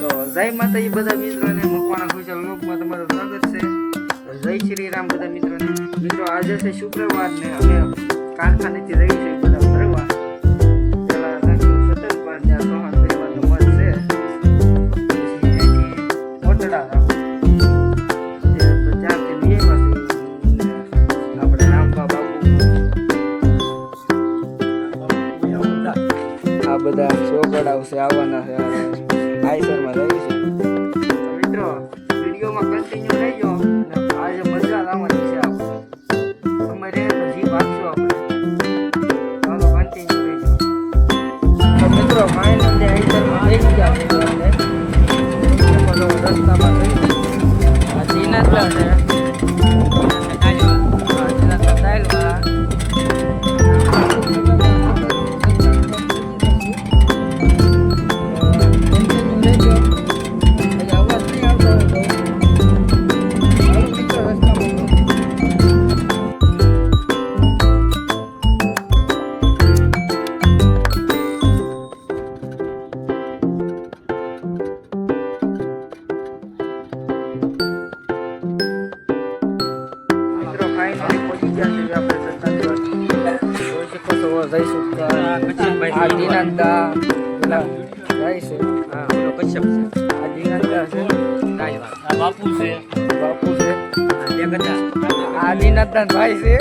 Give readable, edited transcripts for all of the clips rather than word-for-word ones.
તો જય માતાજી બધા મિત્રોને મકવાણા ખુશાલ લોકમાં તમારું સ્વાગત છે. જય શ્રી રામ બધા મિત્રોને. મિત્રો આજે છે શુક્રવાર ને અમે કારખાનેથી રહી છે બધા ફરવા. પેલા નાખ્યું સતરપાર ત્યાં સોહાન પરિવારનો મત છે મોટડા તો ત્યાંથી બે પાસે આપણે રામબા બાપુ આ બધા ચોકડ આવશે આવવાના છે આઈસરમાં રહ્યું છે. મિત્રો વિડીયોમાં કન્ટિન્યુ રહેજો અને આજે મજા આવવાની છે. આપણે સમય રહે તો જીવ આપશો આપણે. ચાલો કન્ટિન્યુ રહેજો. તો મિત્રો ફાઇનલ આઈસરમાં લઈ ગયા છે આપણે રસ્તામાં થઈ આ જીનાતા છે દાયલવાળા બાપુ છે આદિનાથન ભાઈ છે.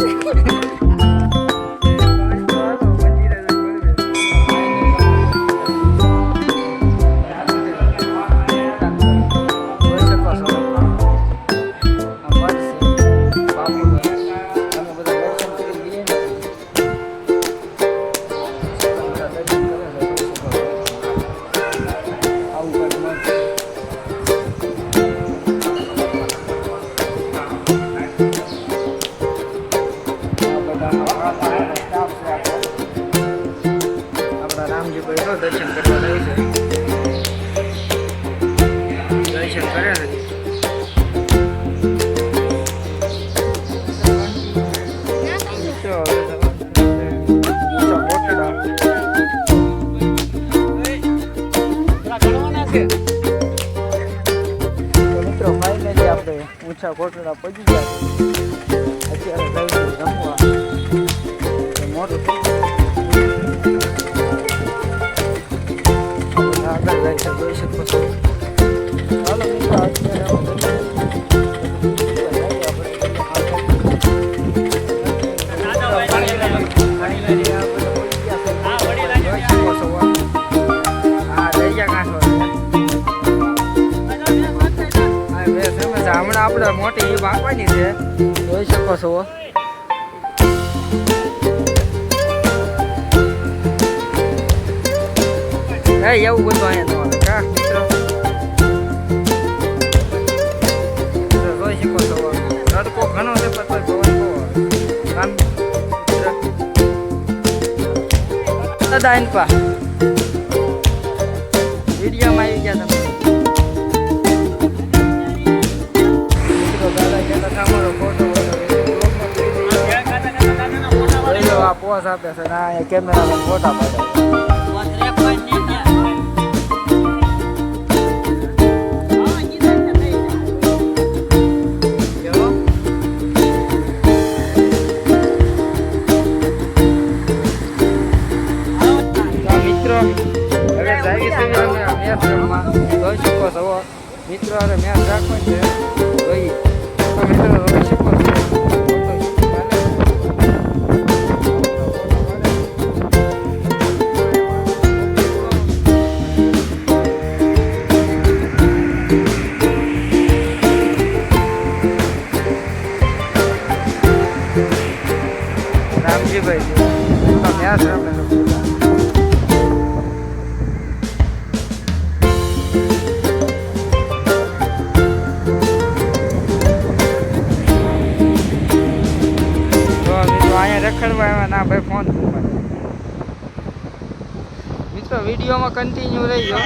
દર્શન કરવા જાય છે. દર્શન કરે છે. મિત્રો ફાઇનલી આપણે ઊંચા કોટડા પહોંચી ગયા. અત્યારે જઈશું જમવા. મોટું આગળ જાય છે જોઈ શકો છો. ચાલો મિત્રો હમણાં આપણે મોટી ઈબ આપવાની છે જોઈ શકો છો. એવું બધું અહીંયા કા મિત્રો જોઈ શકો છો. તડકો ઘણો છે પણ પવન દાદા એનપા વિડીયોમાં આવી ગયા તમે મિત્રો. દાદા કહેતા તમારો ફોટો આ પોસ આપે છે ના અહીંયા કેમેરામાં ફોટા પાડે. જોઈ શકો છો મિત્રો અરે મેચ રાખવાની છે જોઈ મિત્રો જોઈ શકો છો. રામજીભાઈ મેચ આપણે રખડવા આવ્યા ના ભાઈ ફોન મિત્રો. વિડીયોમાં કન્ટિન્યુ રહી ગયો.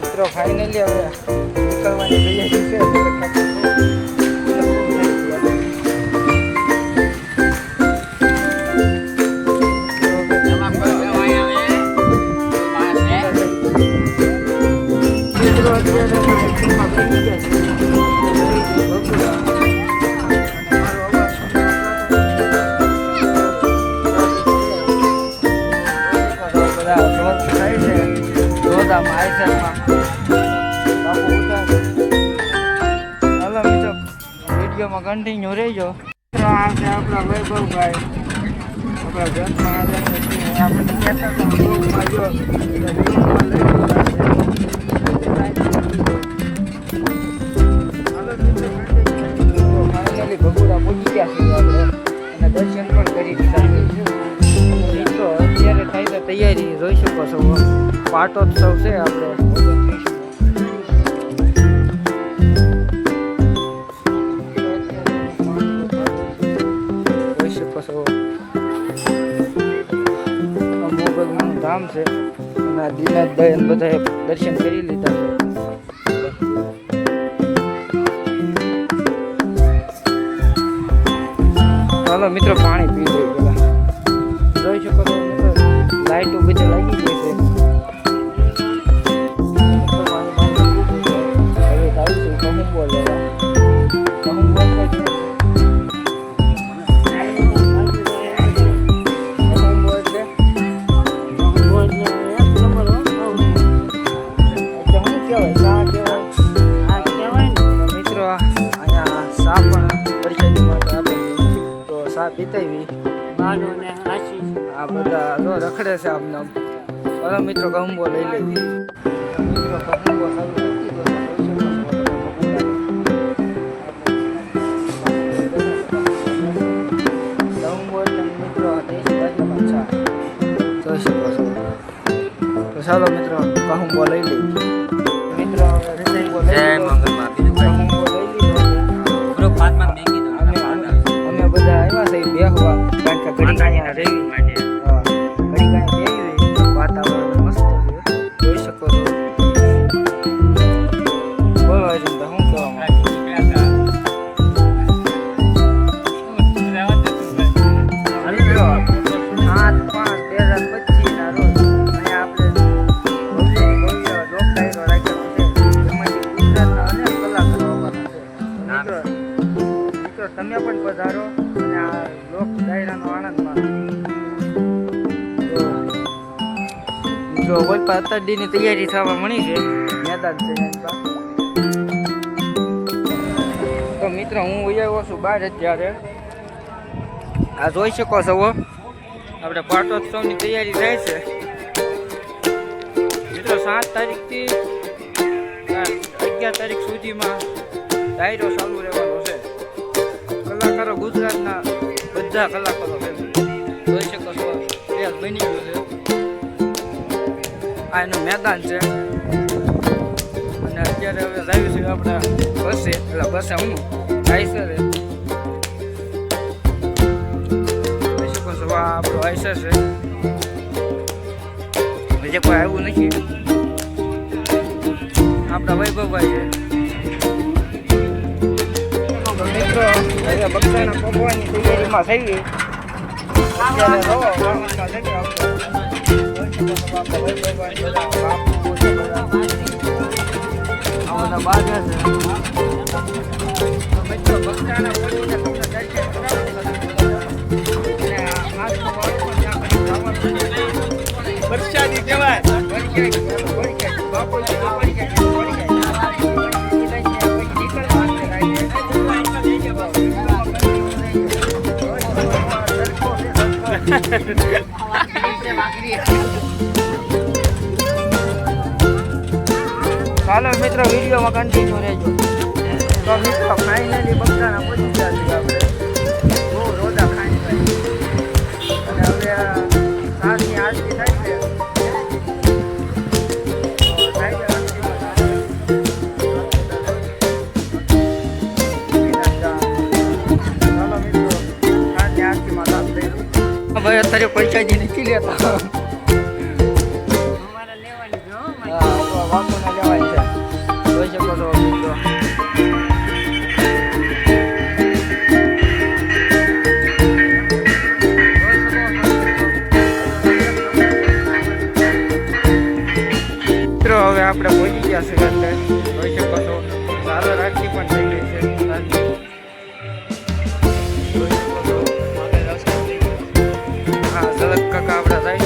મિત્રો ફાઇનલી હવે નીકળવાની તૈયારી છે. કન્ટિન્યુ રહેજો. આ છે આપણા વૈભવભાઈ, આપણા ઘરમાં આપણે કહેતા હતા ફાઇનલી ભગુડા પહોંચી ગયા છીએ આપણે અને દર્શન પણ કરી દીધા છે. મિત્રો અત્યારે થાય તો તૈયારી જોઈ શકો છો. પાટોત્સવ છે આપણે ધામ છે અને દિનાથ દયન બધા દર્શન કરી લીધા છે. ચાલો મિત્રો પાણી પી લઈએ પેલા. જોઈ શકો છો મિત્રો લાઈટો બધી લાગી ગઈ છે. હવે થાય છે કહુંબો લેવા. કહુંબો પીતાવી આ બધા જો રખડે છે આમને. ચાલો મિત્રો કહુંબો લઈ લેવી. મિત્રો કહુંબો જોઈ શકો છો. તો ચાલો મિત્રો કહુંબો લઈ લેવી. મિત્રો બધા આવ્યા છે બેહવા, કારણ કે ઘડી કાંઈ રહેવી માટે ઘડી કાંઈ બેહવી. વાતાવરણ મસ્ત છે જોઈ શકો છો. બોલો અર્જુન શું કહેવા માંગો? 7/5/2025 ના રોજ અહીંયા આપણે ભવ્ય લોકડાયરો રાખ્યો છે. એમાંથી ગુજરાતના અનેક કલાકારો આવવાના છે. મિત્રો તમે પણ પધારો અને આ લોક ડાયરાનો આનંદ માણો. મિત્રો ઓલપા અતાડીની તૈયારી થવા મળી છે. મેદાન છે તો મિત્રો હું આવ્યો છું બહાર અત્યારે. આ જોઈ શકો છો આપણે પાટોત્સવની તૈયારી થાય છે. મિત્રો 7 તારીખથી 11 તારીખ સુધીમાં ડાયરો ચાલુ રહેવાનો છે. કલાકારો ગુજરાતના બધા કલાકારો છે. જોઈ શકો છો પેલ બની ગયું છે. આ એનું મેદાન છે અને અત્યારે હવે જાય છે આપણા બસે. એટલે બસે હું આઈસર જોઈ શકો છો. આ આપણો આઈસર છે. બીજે કોઈ આવ્યું નથી. આપણા વૈભવભાઈ છે. મિત્રો હવે બકરાના પકવાની તૈયારીમાં થઈ ગઈ. અત્યારે રહો વાહનમાં જગ્યા આવશે. આ બધા બાજા છે. મિત્રો બકરાના પકવીને તમને દર્શન કરાવી વરસાદી કહેવાય. બાપુજી ચાલો મિત્રો વિડીયોમાં કન્ટિન્યુ રહેજો. તો મિત્રો ફાઇનલી બકરાના પહોંચી ગયા છીએ આપણે. બહુ રોદા ખાઈ અને હવે સાંજની આરતી થાય છે. ભાઈ અત્યારે પૈસા જે નથી લેતા. હા તો વાંકોના લેવાની છે જોઈ શકો છો મિત્રો. મિત્રો હવે આપણે પહોંચી ગયા છે અંદર જોઈ શકો છો સારો રાખી પણ થઈ ગઈ છે. હા ઝલક કાકા આપણા જાય છે.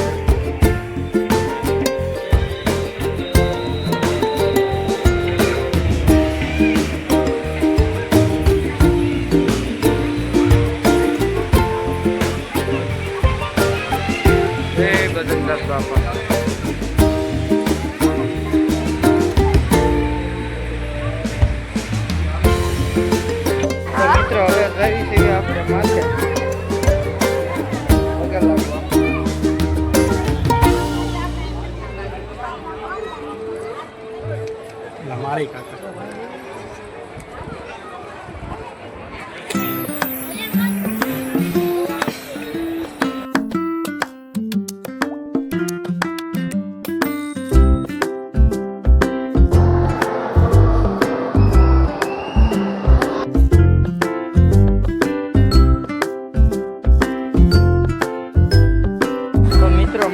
ગજનદાસ બાપા મિત્રો હવે જઈ છીએ આપણે માથે પગે લાગવા મારી કાકા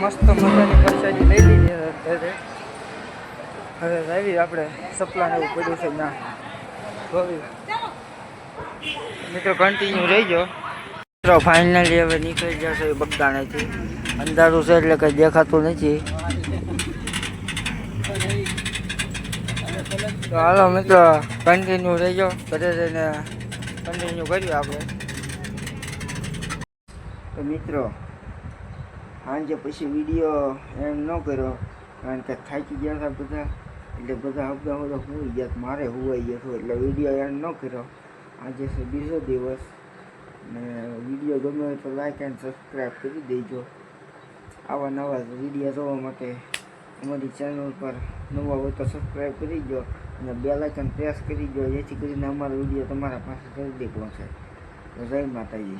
મસ્ત મજાની પરસાદી લઈ લીધી અત્યારે. હવે આવી આપણે સપલાને એવું પડ્યું છે ના જોવી મિત્રો કન્ટિન્યુ રહીજો. મિત્રો ફાઇનલી હવે નીકળી જશે બગદાણાથી. અંધારું છે એટલે કંઈ દેખાતું નથી. તો હાલો મિત્રો કન્ટિન્યુ રહીજો. ઘરે જઈને કન્ટિન્યુ કર્યું આપણે. તો મિત્રો સાંજે પછી વિડીયો એમ ન કર્યો કારણ કે થાકી ગયા હતા બધા એટલે બધા હપ્તા બધા હોઈ ગયા મારે હોવાઈ ગયો હતો એટલે વિડીયો એમ ન કર્યો. આજે છે બીજો દિવસ ને વિડીયો ગમે હોય તો લાઈક એન્ડ સબસ્ક્રાઈબ કરી દેજો. આવા નવા વિડીયો જોવા માટે અમારી ચેનલ પર નવા હોય તો સબસ્ક્રાઈબ કરી દો અને બેલ આઇકન પ્રેસ કરી દો જેથી કરીને અમારો વિડીયો તમારા પાસે જલ્દી પહોંચે. તો જય માતાજી.